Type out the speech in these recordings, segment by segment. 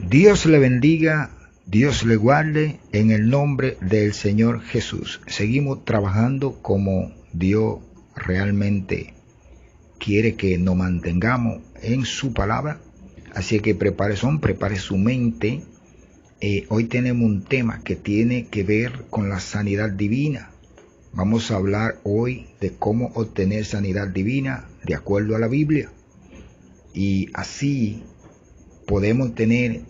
Dios le bendiga, Dios le guarde en el nombre del Señor Jesús. Seguimos trabajando como Dios realmente quiere que nos mantengamos en su palabra. Así que prepare su mente. Hoy tenemos un tema que tiene que ver con la sanidad divina. Vamos a hablar hoy de cómo obtener sanidad divina de acuerdo a la Biblia. Y así podemos tener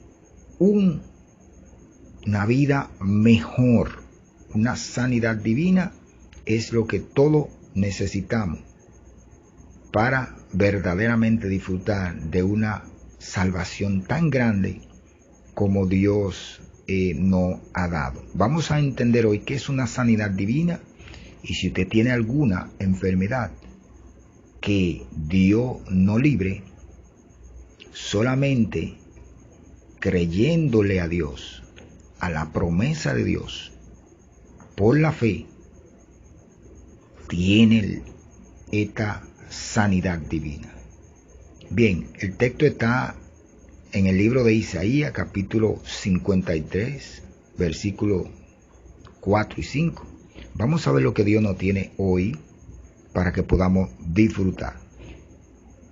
una vida mejor. Una sanidad divina es lo que todos necesitamos para verdaderamente disfrutar de una salvación tan grande como Dios nos ha dado. Vamos a entender hoy qué es una sanidad divina, y si usted tiene alguna enfermedad que Dios no libre, solamente creyéndole a Dios, a la promesa de Dios, por la fe, tiene esta sanidad divina. Bien, el texto está en el libro de Isaías, capítulo 53, versículos 4 y 5. Vamos a ver lo que Dios nos tiene hoy para que podamos disfrutar.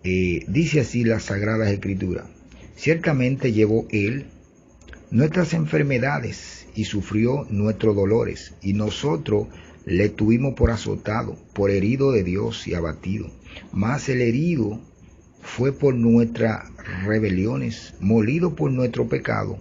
Dice así la Sagrada Escritura: ciertamente llevó Él nuestras enfermedades y sufrió nuestros dolores, y nosotros le tuvimos por azotado, por herido de Dios y abatido. Mas el herido fue por nuestras rebeliones, molido por nuestro pecado.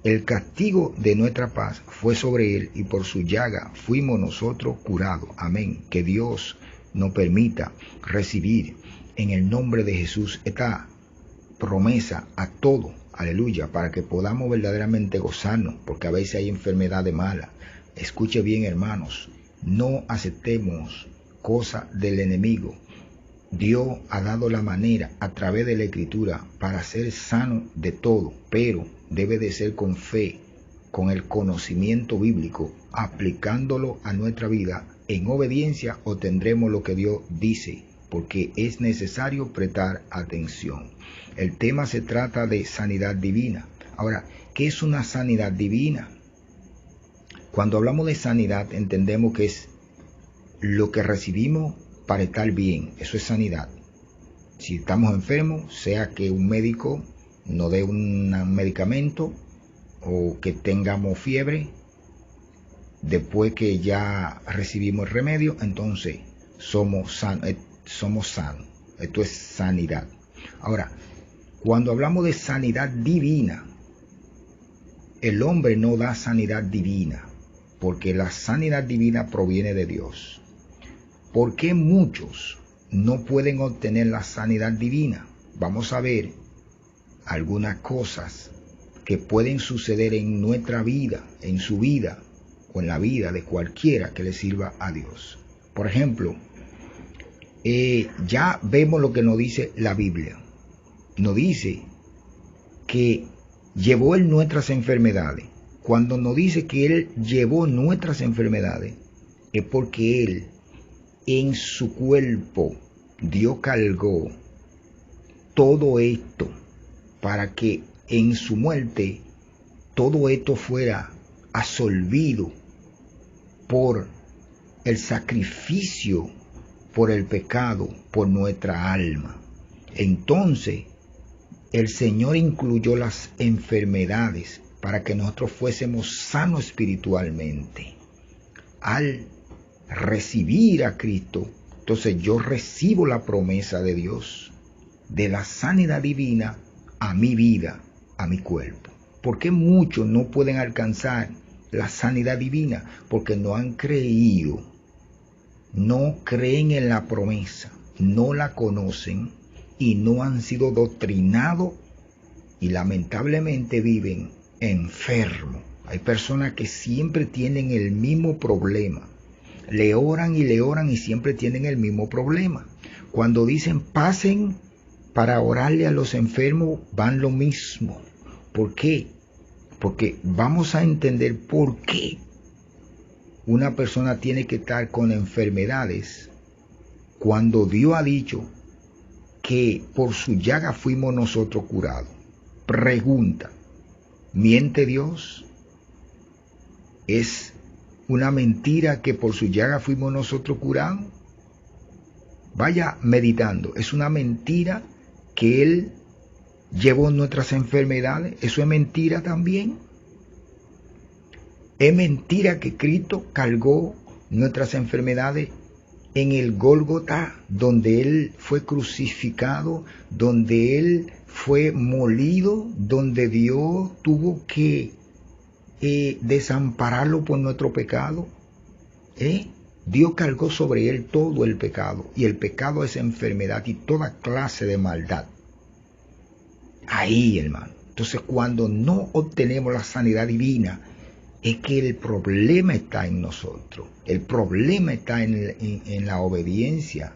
El castigo de nuestra paz fue sobre él, y por su llaga fuimos nosotros curados. Amén. Que Dios nos permita recibir en el nombre de Jesús esta promesa a todo, aleluya, para que podamos verdaderamente gozarnos, porque a veces hay enfermedades malas. Escuche bien, hermanos, no aceptemos cosas del enemigo. Dios ha dado la manera a través de la Escritura para ser sano de todo, pero debe de ser con fe, con el conocimiento bíblico, aplicándolo a nuestra vida. En obediencia obtendremos lo que Dios dice, porque es necesario prestar atención. El tema se trata de sanidad divina. Ahora, ¿qué es una sanidad divina? Cuando hablamos de sanidad, entendemos que es lo que recibimos para estar bien. Eso es sanidad. Si estamos enfermos, sea que un médico nos dé un medicamento o que tengamos fiebre, después que ya recibimos el remedio, entonces somos sanos. Esto es sanidad. Ahora, cuando hablamos de sanidad divina, el hombre no da sanidad divina, porque la sanidad divina proviene de Dios. ¿Por qué muchos no pueden obtener la sanidad divina? Vamos a ver algunas cosas que pueden suceder en nuestra vida, en su vida o en la vida de cualquiera que le sirva a Dios. Por ejemplo, ya vemos lo que nos dice la Biblia. Nos dice que llevó Él nuestras enfermedades. Cuando nos dice que Él llevó nuestras enfermedades, es porque Él en su cuerpo Dios cargó todo esto para que en su muerte todo esto fuera absolvido por el sacrificio, por el pecado, por nuestra alma. Entonces el Señor incluyó las enfermedades para que nosotros fuésemos sanos espiritualmente. Al recibir a Cristo, entonces yo recibo la promesa de Dios, de la sanidad divina a mi vida, a mi cuerpo. ¿Por qué muchos no pueden alcanzar la sanidad divina? Porque no han creído, no creen en la promesa, no la conocen y no han sido doctrinados, y lamentablemente viven enfermos. Hay personas que siempre tienen el mismo problema. Le oran y siempre tienen el mismo problema. Cuando dicen pasen para orarle a los enfermos, van lo mismo. ¿Por qué? Porque vamos a entender por qué una persona tiene que estar con enfermedades cuando Dios ha dicho que por su llaga fuimos nosotros curados. Pregunta: ¿miente Dios? ¿Es una mentira que por su llaga fuimos nosotros curados? Vaya meditando. ¿Es una mentira que Él llevó nuestras enfermedades? ¿Eso es mentira también? ¿Es mentira que Cristo cargó nuestras enfermedades en el Gólgota, donde Él fue crucificado, donde Él fue molido, donde Dios tuvo que desampararlo por nuestro pecado? Dios cargó sobre Él todo el pecado, y el pecado es enfermedad y toda clase de maldad. Ahí, hermano. Entonces, cuando no obtenemos la sanidad divina, es que el problema está en nosotros. El problema está en la obediencia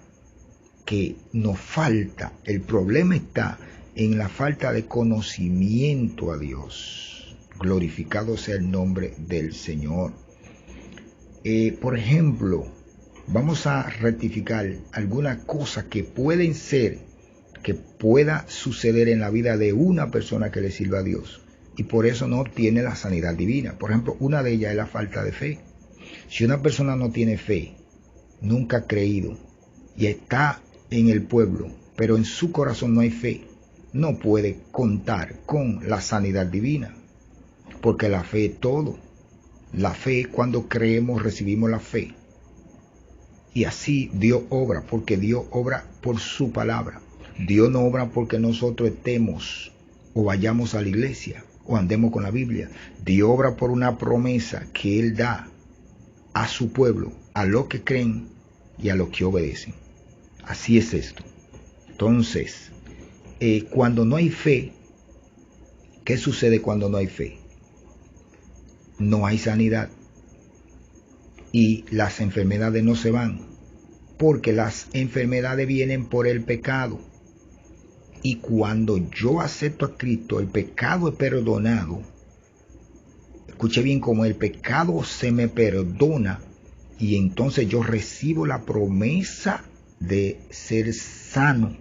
que nos falta. El problema está en la falta de conocimiento a Dios. Glorificado sea el nombre del Señor. Por ejemplo, vamos a rectificar algunas cosas que pueden ser, que pueda suceder en la vida de una persona que le sirva a Dios, y por eso no obtiene la sanidad divina. Por ejemplo, una de ellas es la falta de fe. Si una persona no tiene fe, nunca ha creído, y está en el pueblo, pero en su corazón no hay fe, no puede contar con la sanidad divina, porque la fe es todo. La fe, cuando creemos, recibimos la fe. Y así Dios obra, porque Dios obra por su palabra. Dios no obra porque nosotros estemos o vayamos a la iglesia o andemos con la Biblia. Dios obra por una promesa que Él da a su pueblo, a los que creen y a los que obedecen. Así es esto. Entonces, cuando no hay fe, ¿qué sucede cuando no hay fe? No hay sanidad y las enfermedades no se van, porque las enfermedades vienen por el pecado. Y cuando yo acepto a Cristo, el pecado es perdonado. Escuche bien, como el pecado se me perdona, y entonces yo recibo la promesa de ser sano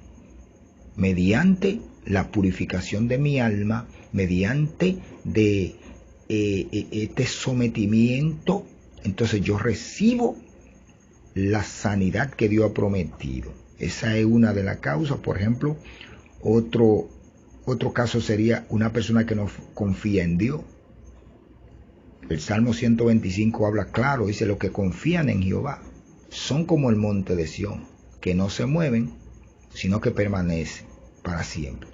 mediante la purificación de mi alma, mediante de este sometimiento. Entonces yo recibo la sanidad que Dios ha prometido. Esa es una de las causas. Por ejemplo, otro caso sería una persona que no confía en Dios. El Salmo 125 habla claro, dice: los que confían en Jehová son como el monte de Sión, que no se mueven, sino que permanecen para siempre.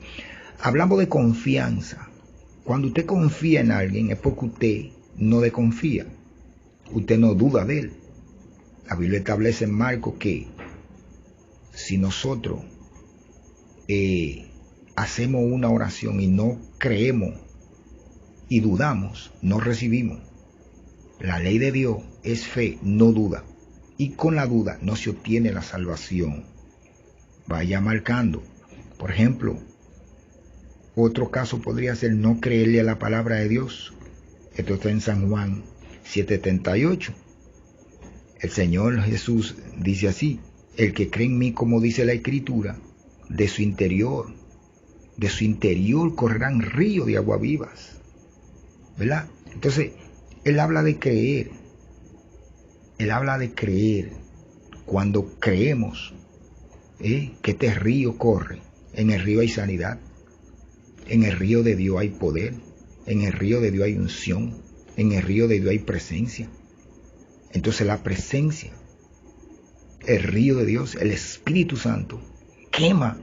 Hablamos de confianza. Cuando usted confía en alguien es porque usted no desconfía, usted no duda de él. La Biblia establece en Marcos que si nosotros hacemos una oración y no creemos y dudamos, no recibimos. La ley de Dios es fe, no duda. Y con la duda no se obtiene la salvación. Vaya marcando. Por ejemplo, otro caso podría ser no creerle a la palabra de Dios. Esto está en San Juan 7:38. El Señor Jesús dice así: el que cree en mí, como dice la Escritura, de su interior correrán ríos de agua vivas. ¿Verdad? Entonces, Él habla de creer. Él habla de creer. Cuando creemos que este río corre, en el río hay sanidad. En el río de Dios hay poder, en el río de Dios hay unción, en el río de Dios hay presencia. Entonces la presencia, el río de Dios, el Espíritu Santo, quema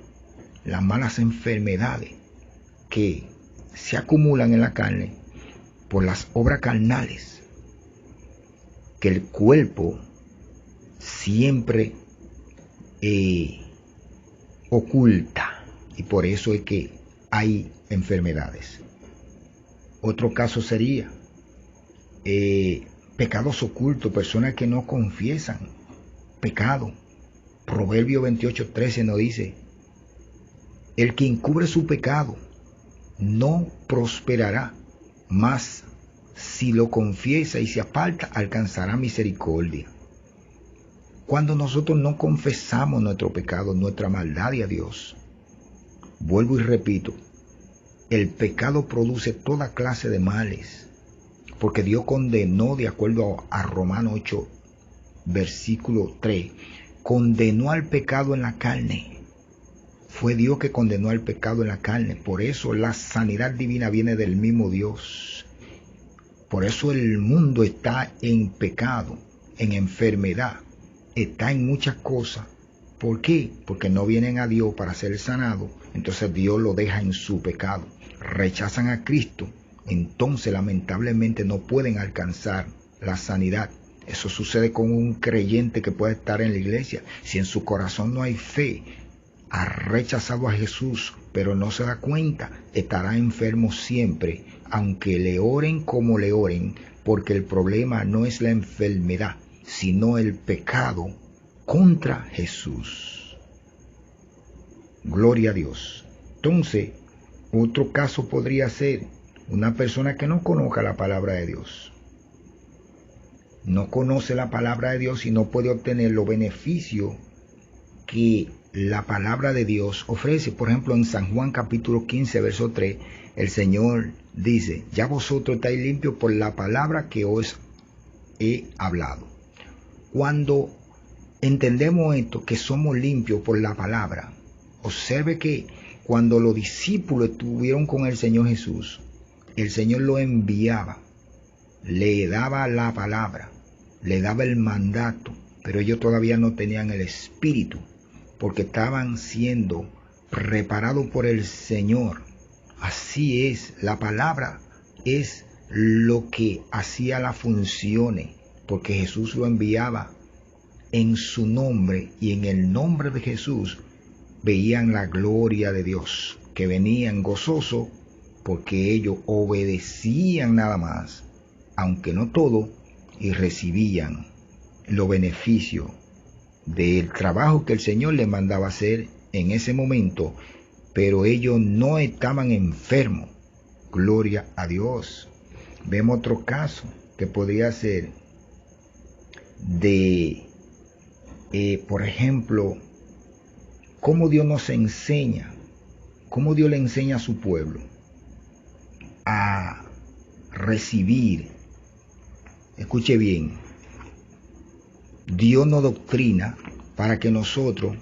las malas enfermedades que se acumulan en la carne por las obras carnales que el cuerpo siempre oculta, y por eso es que hay enfermedades. Otro caso sería pecados ocultos, personas que no confiesan pecado. Proverbio 28:13 nos dice: el que encubre su pecado no prosperará, mas si lo confiesa y se aparta, alcanzará misericordia. Cuando nosotros no confesamos nuestro pecado, nuestra maldad a Dios, vuelvo y repito, el pecado produce toda clase de males, porque Dios condenó, de acuerdo a Romanos 8, versículo 3, condenó al pecado en la carne. Fue Dios que condenó al pecado en la carne. Por eso la sanidad divina viene del mismo Dios. Por eso el mundo está en pecado, en enfermedad, está en muchas cosas. ¿Por qué? Porque no vienen a Dios para ser sanados. Entonces Dios lo deja en su pecado. Rechazan a Cristo. Entonces lamentablemente no pueden alcanzar la sanidad. Eso sucede con un creyente que puede estar en la iglesia. Si en su corazón no hay fe, ha rechazado a Jesús, pero no se da cuenta, estará enfermo siempre, aunque le oren como le oren, porque el problema no es la enfermedad, sino el pecado contra Jesús. Gloria a Dios. Entonces, otro caso podría ser una persona que no conozca la palabra de Dios. No conoce la palabra de Dios y no puede obtener los beneficios que la palabra de Dios ofrece. Por ejemplo, en San Juan capítulo 15, verso 3, el Señor dice: ya vosotros estáis limpios por la palabra que os he hablado. Cuando entendemos esto, que somos limpios por la palabra, observe que cuando los discípulos estuvieron con el Señor Jesús, el Señor lo enviaba, le daba la palabra, le daba el mandato, pero ellos todavía no tenían el Espíritu, porque estaban siendo preparados por el Señor. Así es, la palabra es lo que hacía las funciones, porque Jesús lo enviaba en su nombre, y en el nombre de Jesús veían la gloria de Dios, que venían gozosos porque ellos obedecían nada más, aunque no todo, y recibían los beneficios del trabajo que el Señor les mandaba hacer en ese momento, pero ellos no estaban enfermos. Gloria a Dios. Vemos otro caso que podría ser de, por ejemplo, cómo Dios nos enseña, cómo Dios le enseña a su pueblo a recibir. Escuche bien, Dios nos doctrina para que nosotros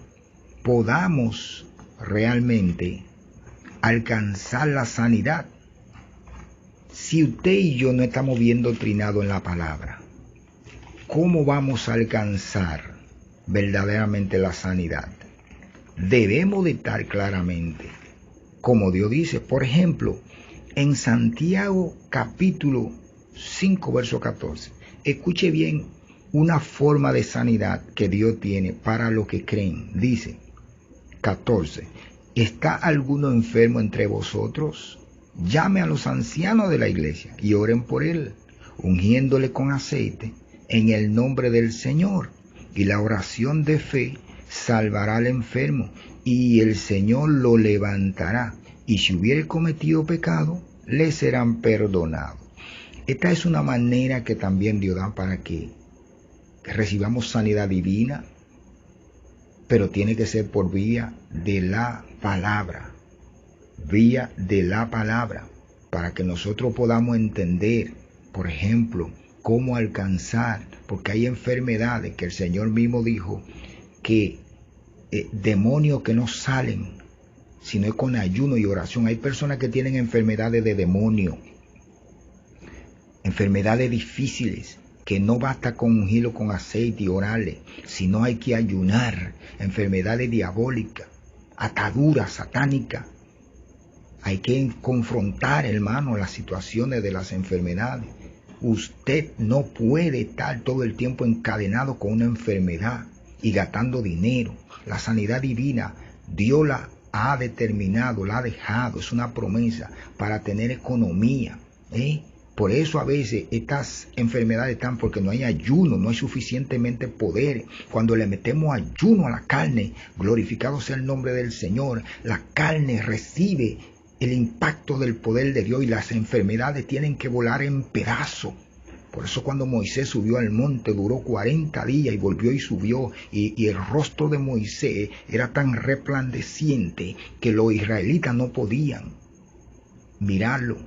podamos realmente alcanzar la sanidad. Si usted y yo no estamos bien doctrinados en la palabra, ¿cómo vamos a alcanzar verdaderamente la sanidad? Debemos de estar claramente, como Dios dice, por ejemplo, en Santiago capítulo 5, verso 14. Escuche bien una forma de sanidad que Dios tiene para los que creen. Dice 14: ¿está alguno enfermo entre vosotros? Llame a los ancianos de la iglesia y oren por él, ungiéndole con aceite en el nombre del Señor. Y la oración de fe salvará al enfermo, y el Señor lo levantará. Y si hubiere cometido pecado, le serán perdonados. Esta es una manera que también Dios da para que recibamos sanidad divina, pero tiene que ser por vía de la palabra, vía de la palabra, para que nosotros podamos entender, por ejemplo, cómo alcanzar, porque hay enfermedades que el Señor mismo dijo que demonios que no salen, sino es con ayuno y oración. Hay personas que tienen enfermedades de demonio, enfermedades difíciles, que no basta con ungirlo con aceite y orarle, sino hay que ayunar. Enfermedades diabólicas, ataduras satánicas. Hay que confrontar, hermano, las situaciones de las enfermedades. Usted no puede estar todo el tiempo encadenado con una enfermedad y gastando dinero. La sanidad divina, Dios la ha determinado, la ha dejado, es una promesa para tener economía. Por eso a veces estas enfermedades están porque no hay ayuno, no hay suficientemente poder. Cuando le metemos ayuno a la carne, glorificado sea el nombre del Señor, la carne recibe el impacto del poder de Dios y las enfermedades tienen que volar en pedazos. Por eso cuando Moisés subió al monte duró 40 días y volvió y subió, y el rostro de Moisés era tan resplandeciente que los israelitas no podían mirarlo.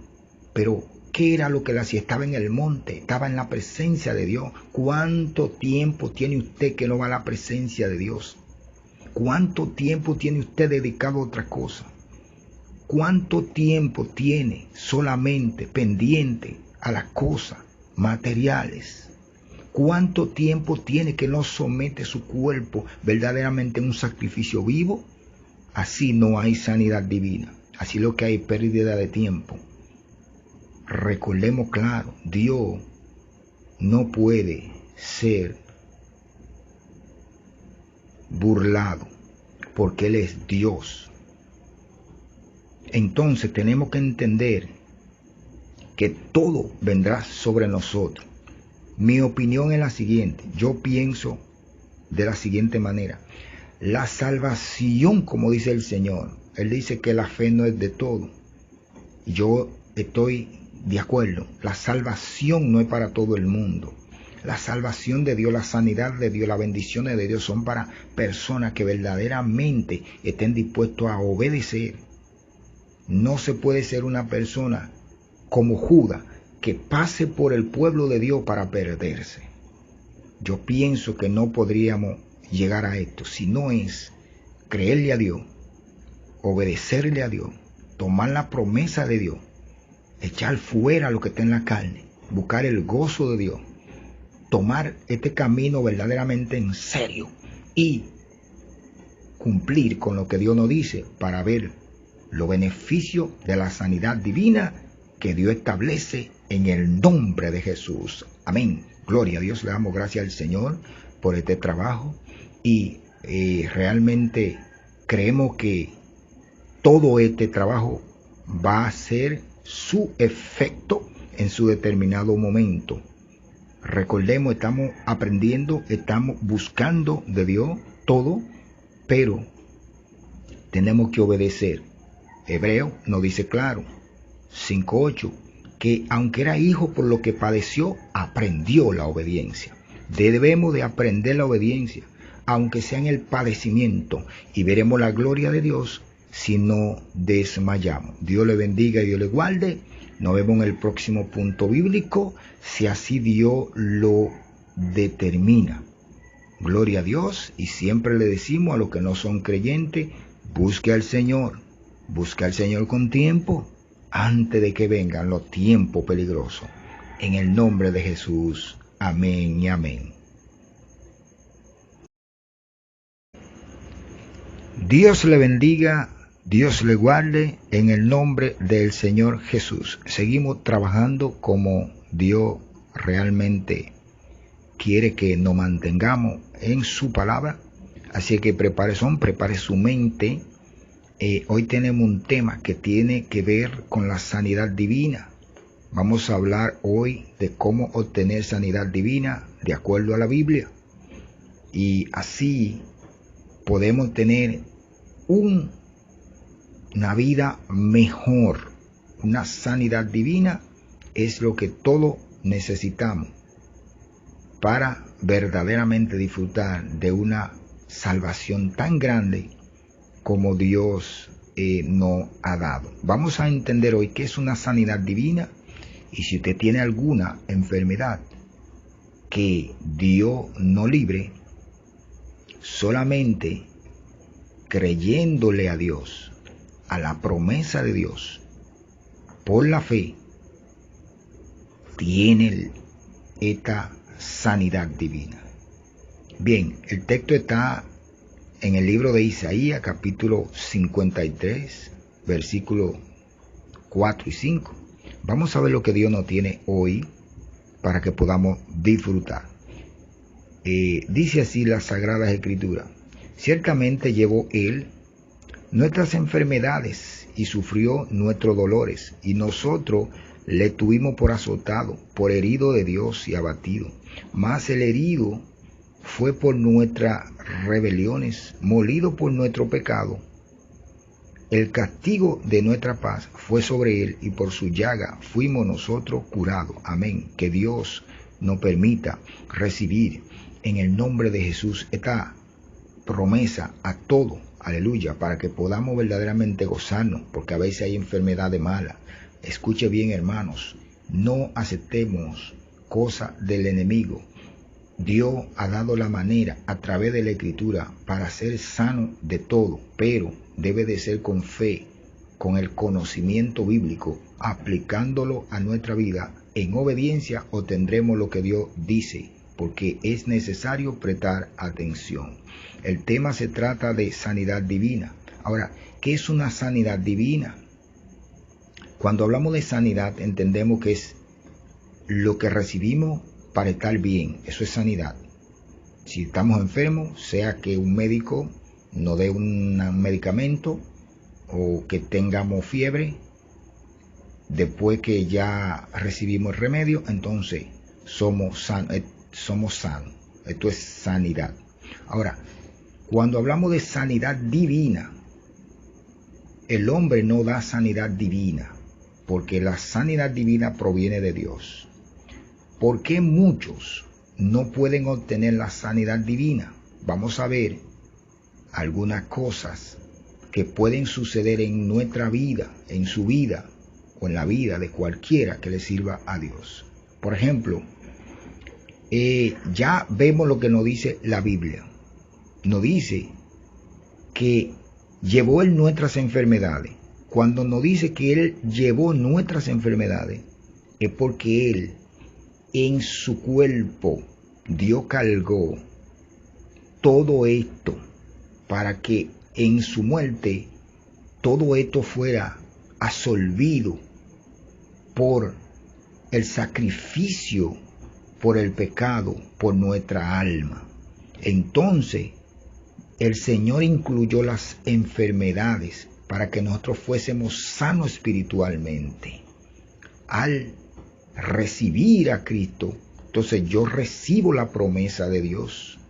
Pero, ¿qué era lo que le hacía? Estaba en el monte, estaba en la presencia de Dios. ¿Cuánto tiempo tiene usted que no va a la presencia de Dios? ¿Cuánto tiempo tiene usted dedicado a otra cosa? ¿Cuánto tiempo tiene solamente pendiente a las cosas materiales? ¿Cuánto tiempo tiene que no somete su cuerpo verdaderamente a un sacrificio vivo? Así no hay sanidad divina. Así lo que hay pérdida de tiempo. Recordemos claro, Dios no puede ser burlado porque Él es Dios. Entonces tenemos que entender que todo vendrá sobre nosotros. Mi opinión es la siguiente. Yo pienso de la siguiente manera. La salvación, como dice el Señor, Él dice que la fe no es de todo. Yo estoy de acuerdo. La salvación no es para todo el mundo. La salvación de Dios, la sanidad de Dios, las bendiciones de Dios son para personas que verdaderamente estén dispuestos a obedecer. No se puede ser una persona como Judas que pase por el pueblo de Dios para perderse. Yo pienso que no podríamos llegar a esto si no es creerle a Dios, obedecerle a Dios, tomar la promesa de Dios, echar fuera lo que está en la carne, buscar el gozo de Dios, tomar este camino verdaderamente en serio y cumplir con lo que Dios nos dice para ver los beneficios de la sanidad divina que Dios establece en el nombre de Jesús. Amén. Gloria a Dios. Le damos gracias al Señor por este trabajo y realmente creemos que todo este trabajo va a ser su efecto en su determinado momento. Recordemos, estamos aprendiendo, estamos buscando de Dios todo, pero tenemos que obedecer. Hebreo nos dice claro, 5:8, que aunque era hijo por lo que padeció, aprendió la obediencia. Debemos de aprender la obediencia, aunque sea en el padecimiento, y veremos la gloria de Dios si no desmayamos. Dios le bendiga y Dios le guarde. Nos vemos en el próximo punto bíblico, si así Dios lo determina. Gloria a Dios, y siempre le decimos a los que no son creyentes, busque al Señor con tiempo, antes de que vengan los tiempos peligrosos. En el nombre de Jesús, amén y amén. Dios le bendiga, Dios le guarde, en el nombre del Señor Jesús. Seguimos trabajando como Dios realmente quiere que nos mantengamos en su palabra. Así que prepare su mente. Hoy tenemos un tema que tiene que ver con la sanidad divina. Vamos a hablar hoy de cómo obtener sanidad divina de acuerdo a la Biblia. Y así podemos tener una vida mejor. Una sanidad divina es lo que todos necesitamos para verdaderamente disfrutar de una salvación tan grande como Dios nos ha dado. Vamos a entender hoy qué es una sanidad divina, y si usted tiene alguna enfermedad que Dios no libre, solamente creyéndole a Dios, a la promesa de Dios, por la fe, tiene esta sanidad divina. Bien, el texto está en el libro de Isaías, capítulo 53, versículos 4 y 5. Vamos a ver lo que Dios nos tiene hoy para que podamos disfrutar. Dice así la Sagrada Escritura: ciertamente llevó Él nuestras enfermedades y sufrió nuestros dolores, y nosotros le tuvimos por azotado, por herido de Dios y abatido. Mas el herido fue por nuestras rebeliones, molido por nuestro pecado. El castigo de nuestra paz fue sobre él, y por su llaga fuimos nosotros curados. Amén. Que Dios nos permita recibir en el nombre de Jesús esta promesa a aleluya, para que podamos verdaderamente gozarnos, porque a veces hay enfermedades malas. Escuche bien, hermanos, no aceptemos cosas del enemigo. Dios ha dado la manera a través de la Escritura para ser sano de todo, pero debe de ser con fe, con el conocimiento bíblico, aplicándolo a nuestra vida. En obediencia obtendremos lo que Dios dice, porque es necesario prestar atención. El tema se trata de sanidad divina. Ahora, ¿qué es una sanidad divina? Cuando hablamos de sanidad, entendemos que es lo que recibimos para estar bien. Eso es sanidad. Si estamos enfermos, sea que un médico nos dé un medicamento o que tengamos fiebre, después que ya recibimos el remedio, entonces somos sanos. Esto es sanidad. Ahora, cuando hablamos de sanidad divina, el hombre no da sanidad divina, porque la sanidad divina proviene de Dios. ¿Por qué muchos no pueden obtener la sanidad divina? Vamos a ver algunas cosas que pueden suceder en nuestra vida, en su vida o en la vida de cualquiera que le sirva a Dios. Por ejemplo, ya vemos lo que nos dice la Biblia. Nos dice que llevó Él nuestras enfermedades. Cuando nos dice que Él llevó nuestras enfermedades, es porque Él en su cuerpo Dios cargó todo esto para que en su muerte todo esto fuera absolvido por el sacrificio, por el pecado, por nuestra alma. Entonces, el Señor incluyó las enfermedades para que nosotros fuésemos sanos espiritualmente. Al recibir a Cristo, entonces yo recibo la promesa de Dios,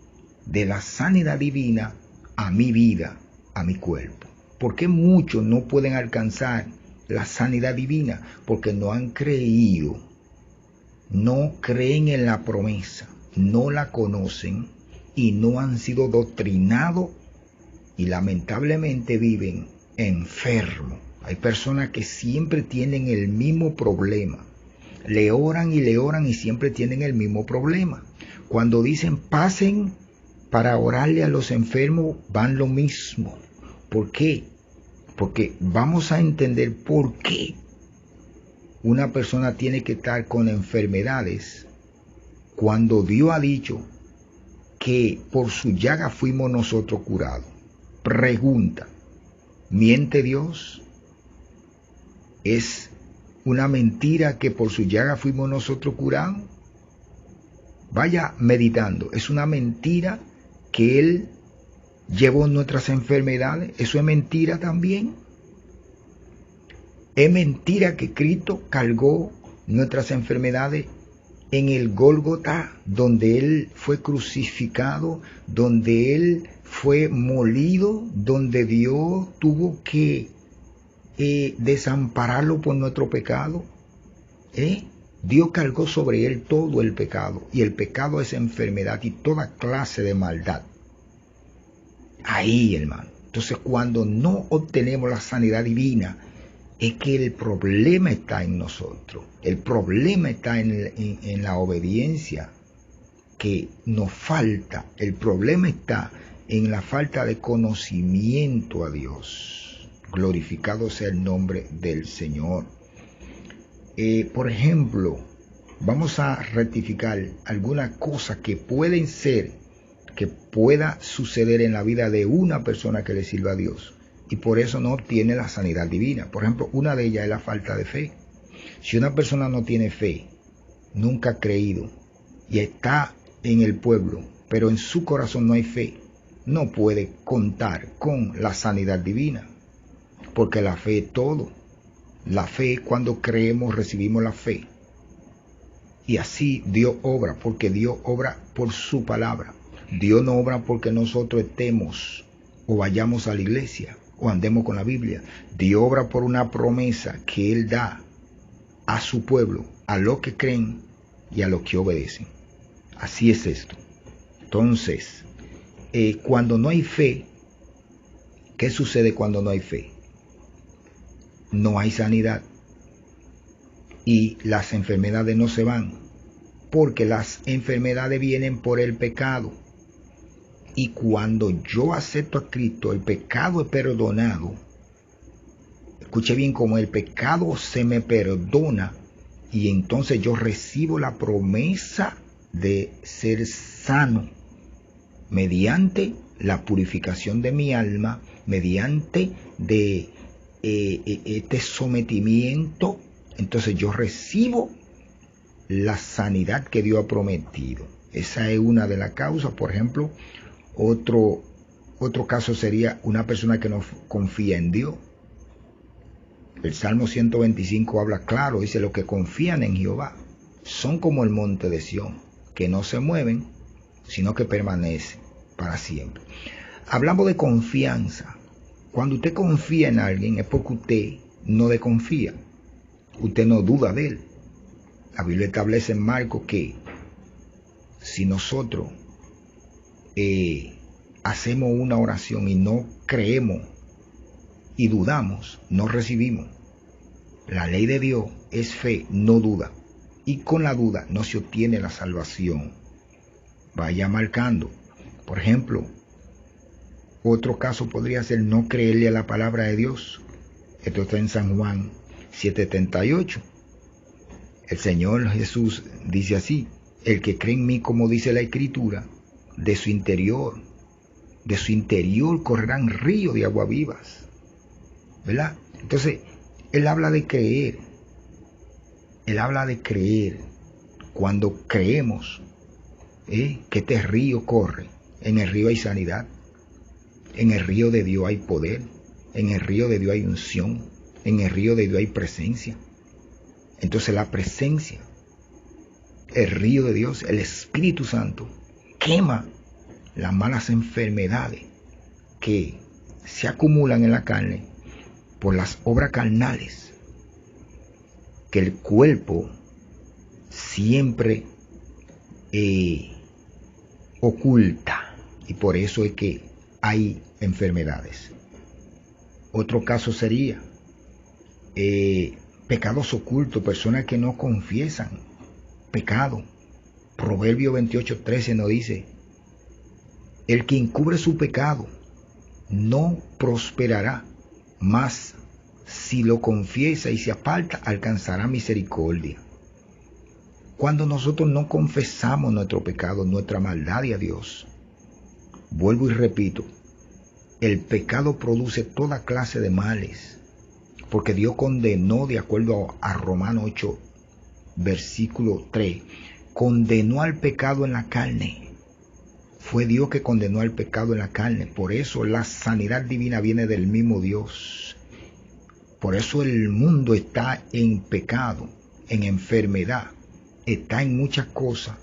de la sanidad divina a mi vida, a mi cuerpo. ¿Por qué muchos no pueden alcanzar la sanidad divina? Porque no han creído, no creen en la promesa, no la conocen y no han sido doctrinados y lamentablemente viven enfermos. Hay personas que siempre tienen el mismo problema. Le oran y siempre tienen el mismo problema. Cuando dicen pasen para orarle a los enfermos, van lo mismo. ¿Por qué? Porque vamos a entender por qué una persona tiene que estar con enfermedades cuando Dios ha dicho que por su llaga fuimos nosotros curados. Pregunta, ¿miente Dios? ¿Es una mentira que por su llaga fuimos nosotros curados? Vaya meditando, ¿es una mentira que Él llevó nuestras enfermedades? ¿Eso es mentira también? ¿Es mentira que Cristo cargó nuestras enfermedades en el Gólgota, donde Él fue crucificado, donde Él fue molido, donde Dios tuvo que desampararlo por nuestro pecado? Dios cargó sobre Él todo el pecado, y el pecado es enfermedad y toda clase de maldad. Ahí, hermano. Entonces, cuando no obtenemos la sanidad divina, es que el problema está en nosotros. El problema está en la obediencia que nos falta. El problema está en la falta de conocimiento a Dios. Glorificado sea el nombre del Señor. Por ejemplo, vamos a rectificar algunas cosas que pueden ser, que pueda suceder en la vida de una persona que le sirva a Dios, y por eso no obtiene la sanidad divina. Por ejemplo, una de ellas es la falta de fe. Si una persona no tiene fe, nunca ha creído, y está en el pueblo, pero en su corazón no hay fe, no puede contar con la sanidad divina, porque la fe es todo. La fe, cuando creemos, recibimos la fe. Y así Dios obra, porque Dios obra por su palabra. Dios no obra porque nosotros estemos o vayamos a la iglesia o andemos con la Biblia. Dios obra por una promesa que Él da a su pueblo, a los que creen y a los que obedecen. Así es esto. Entonces, cuando no hay fe, ¿Qué sucede cuando no hay fe? No hay sanidad y las enfermedades no se van, porque las enfermedades vienen por el pecado. Y cuando yo acepto a Cristo, el pecado es perdonado. Escuche bien, como el pecado se me perdona, y entonces yo recibo la promesa de ser sano mediante la purificación de mi alma, mediante de este sometimiento. Entonces yo recibo la sanidad que Dios ha prometido. Esa es una de las causas. Por ejemplo, otro caso sería una persona que no confía en Dios. El Salmo 125 habla claro, dice: los que confían en Jehová son como el monte de Sión, que no se mueven, sino que permanecen para siempre. Hablamos de confianza. Cuando usted confía en alguien es porque usted no desconfía, usted no duda de él. La Biblia establece en Marcos que si nosotros hacemos una oración y no creemos y dudamos, no recibimos. La ley de Dios es fe, no duda. Y con la duda no se obtiene la salvación. Vaya marcando. Por ejemplo, otro caso podría ser no creerle a la palabra de Dios. Esto está en San Juan 7:38. El Señor Jesús dice así: el que cree en mí, como dice la Escritura, de su interior correrán ríos de agua vivas. ¿Verdad? Entonces, Él habla de creer. Él habla de creer. Cuando creemos que este río corre, en el río hay sanidad, en el río de Dios hay poder, en el río de Dios hay unción, en el río de Dios hay presencia. Entonces la presencia, el río de Dios, el Espíritu Santo, quema las malas enfermedades que se acumulan en la carne por las obras carnales que el cuerpo siempre oculta, y por eso es que hay enfermedades. Otro caso sería pecados ocultos, personas que no confiesan pecado. Proverbio 28:13 nos dice: el que encubre su pecado no prosperará, mas si lo confiesa y se aparta, alcanzará misericordia. Cuando nosotros no confesamos nuestro pecado, nuestra maldad a Dios, vuelvo y repito, el pecado produce toda clase de males, porque Dios condenó, de acuerdo a Romanos 8, versículo 3, condenó al pecado en la carne. Fue Dios que condenó al pecado en la carne. Por eso la sanidad divina viene del mismo Dios. Por eso el mundo está en pecado, en enfermedad, está en muchas cosas.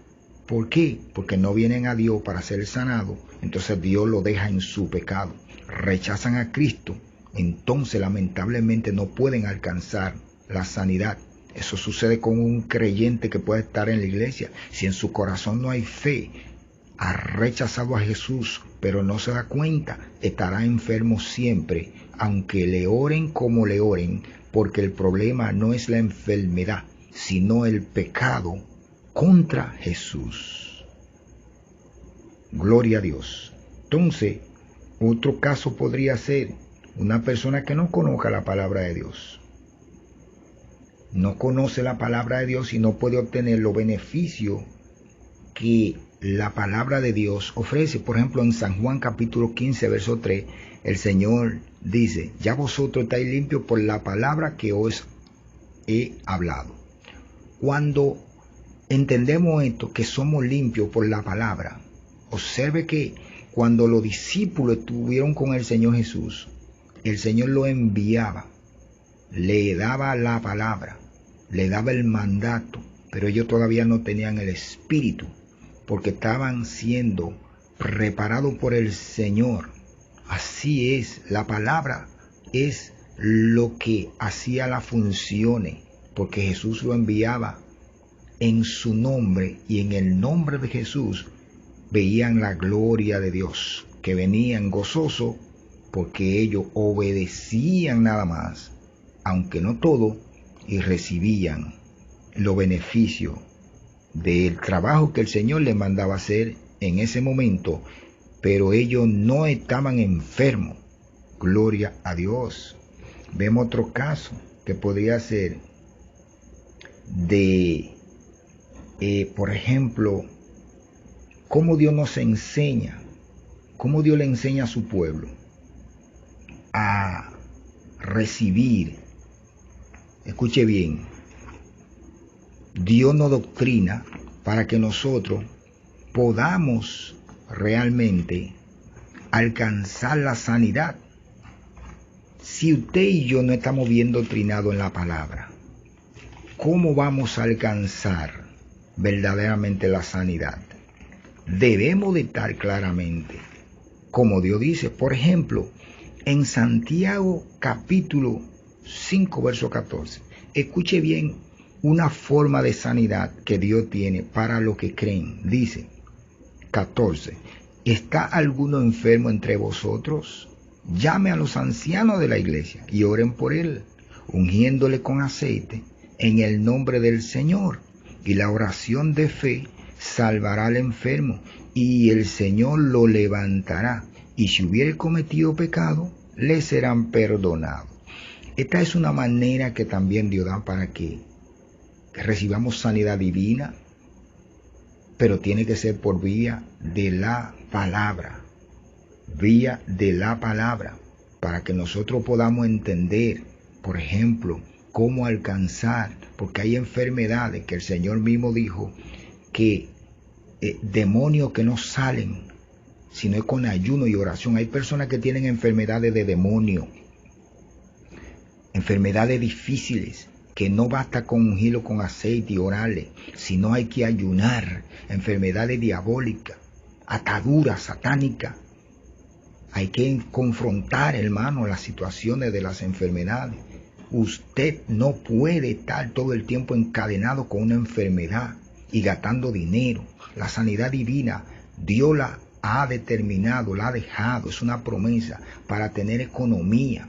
¿Por qué? Porque no vienen a Dios para ser sanados. Entonces Dios lo deja en su pecado. Rechazan a Cristo. Entonces lamentablemente no pueden alcanzar la sanidad. Eso sucede con un creyente que puede estar en la iglesia. Si en su corazón no hay fe, ha rechazado a Jesús, pero no se da cuenta, estará enfermo siempre, aunque le oren como le oren, porque el problema no es la enfermedad, sino el pecado contra Jesús. Gloria a Dios. Entonces, otro caso podría ser una persona que no conozca la palabra de Dios. No conoce la palabra de Dios y no puede obtener los beneficios que la palabra de Dios ofrece. Por ejemplo, en San Juan capítulo 15, verso 3, el Señor dice: ya vosotros estáis limpios por la palabra que os he hablado. Cuando entendemos esto, que somos limpios por la palabra, observe que cuando los discípulos estuvieron con el Señor Jesús, el Señor lo enviaba, le daba la palabra, le daba el mandato, pero ellos todavía no tenían el Espíritu, porque estaban siendo preparados por el Señor. Así es, la palabra es lo que hacía las funciones, porque Jesús lo enviaba en su nombre, y en el nombre de Jesús veían la gloria de Dios, que venían gozosos porque ellos obedecían nada más, aunque no todo, y recibían los beneficios del trabajo que el Señor les mandaba hacer en ese momento, pero ellos no estaban enfermos. Gloria a Dios. Vemos otro caso que podría ser de, por ejemplo, cómo Dios nos enseña, cómo Dios le enseña a su pueblo a recibir. Escuche bien, Dios nos doctrina para que nosotros podamos realmente alcanzar la sanidad. Si usted y yo no estamos bien doctrinados en la palabra, ¿cómo vamos a alcanzar verdaderamente la sanidad? Debemos de estar claramente, como Dios dice, por ejemplo, en Santiago capítulo 5, verso 14. Escuche bien una forma de sanidad que Dios tiene para los que creen. Dice, 14. ¿Está alguno enfermo entre vosotros? Llame a los ancianos de la iglesia y oren por él, ungiéndole con aceite en el nombre del Señor. Y la oración de fe salvará al enfermo, y el Señor lo levantará. Y si hubiere cometido pecado, le serán perdonados. Esta es una manera que también Dios da para que recibamos sanidad divina, pero tiene que ser por vía de la palabra. Vía de la palabra, para que nosotros podamos entender, por ejemplo, cómo alcanzar, porque hay enfermedades que el Señor mismo dijo que demonios que no salen, sino es con ayuno y oración. Hay personas que tienen enfermedades de demonio, enfermedades difíciles, que no basta con ungirlo con aceite y orarle, sino hay que ayunar, enfermedades diabólicas, ataduras satánicas. Hay que confrontar, hermano, las situaciones de las enfermedades. Usted no puede estar todo el tiempo encadenado con una enfermedad y gastando dinero. La sanidad divina, Dios la ha determinado, la ha dejado, es una promesa para tener economía.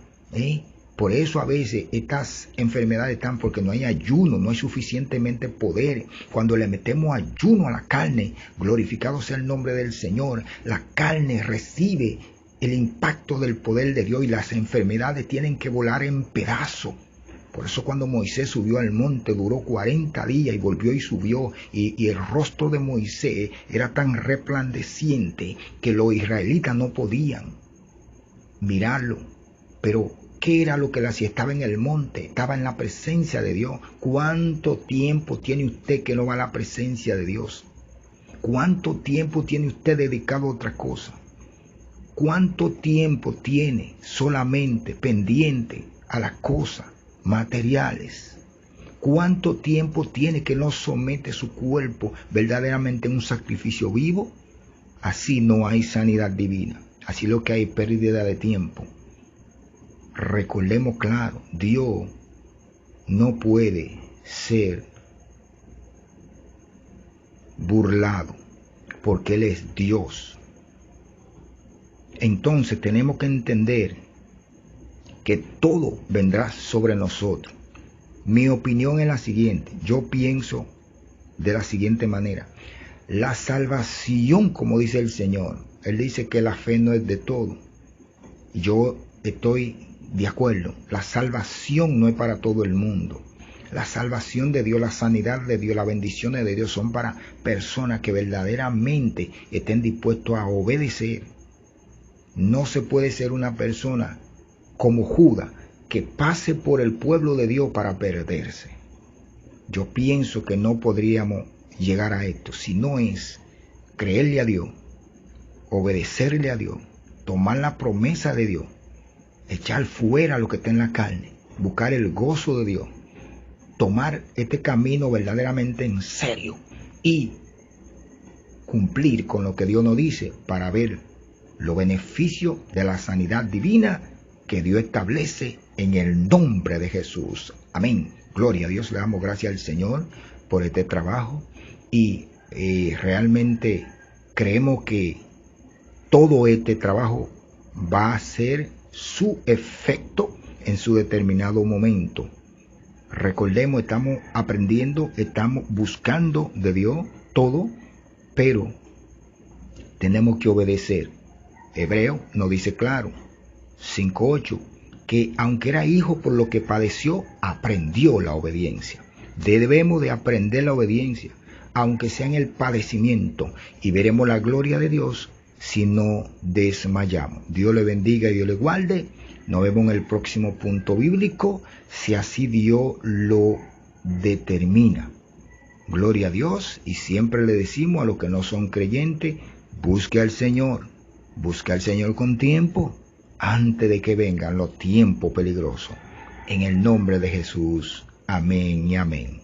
Por eso a veces estas enfermedades están porque no hay ayuno, no hay suficientemente poder. Cuando le metemos ayuno a la carne, glorificado sea el nombre del Señor, la carne recibe el impacto del poder de Dios y las enfermedades tienen que volar en pedazos. Por eso cuando Moisés subió al monte duró 40 días y volvió y subió, y el rostro de Moisés era tan resplandeciente que los israelitas no podían mirarlo. Pero ¿qué era lo que le hacía? Estaba en el monte, estaba en la presencia de Dios. ¿Cuánto tiempo tiene usted que no va a la presencia de Dios? ¿Cuánto tiempo tiene usted dedicado a otra cosa? ¿Cuánto tiempo tiene solamente pendiente a las cosas materiales? ¿Cuánto tiempo tiene que no somete su cuerpo verdaderamente a un sacrificio vivo? Así no hay sanidad divina. Así lo que hay pérdida de tiempo. Recordemos claro, Dios no puede ser burlado porque Él es Dios. Entonces tenemos que entender que todo vendrá sobre nosotros. Mi opinión es la siguiente. Yo pienso de la siguiente manera. La salvación, como dice el Señor, Él dice que la fe no es de todo. Yo estoy de acuerdo. La salvación no es para todo el mundo. La salvación de Dios, la sanidad de Dios, las bendiciones de Dios son para personas que verdaderamente estén dispuestos a obedecer. No se puede ser una persona como Judas que pase por el pueblo de Dios para perderse. Yo pienso que no podríamos llegar a esto si no es creerle a Dios, obedecerle a Dios, tomar la promesa de Dios, echar fuera lo que está en la carne, buscar el gozo de Dios, tomar este camino verdaderamente en serio y cumplir con lo que Dios nos dice para ver los beneficios de la sanidad divina que Dios establece en el nombre de Jesús. Amén. Gloria a Dios. Le damos gracias al Señor por este trabajo y realmente creemos que todo este trabajo va a ser su efecto en su determinado momento. Recordemos, estamos aprendiendo, estamos buscando de Dios todo, pero tenemos que obedecer. Hebreo nos dice claro, 5:8, que aunque era hijo por lo que padeció, aprendió la obediencia. Debemos de aprender la obediencia, aunque sea en el padecimiento, y veremos la gloria de Dios si no desmayamos. Dios le bendiga y Dios le guarde. Nos vemos en el próximo punto bíblico, si así Dios lo determina. Gloria a Dios, y siempre le decimos a los que no son creyentes, busque al Señor con tiempo, antes de que vengan los tiempos peligrosos. En el nombre de Jesús, amén y amén.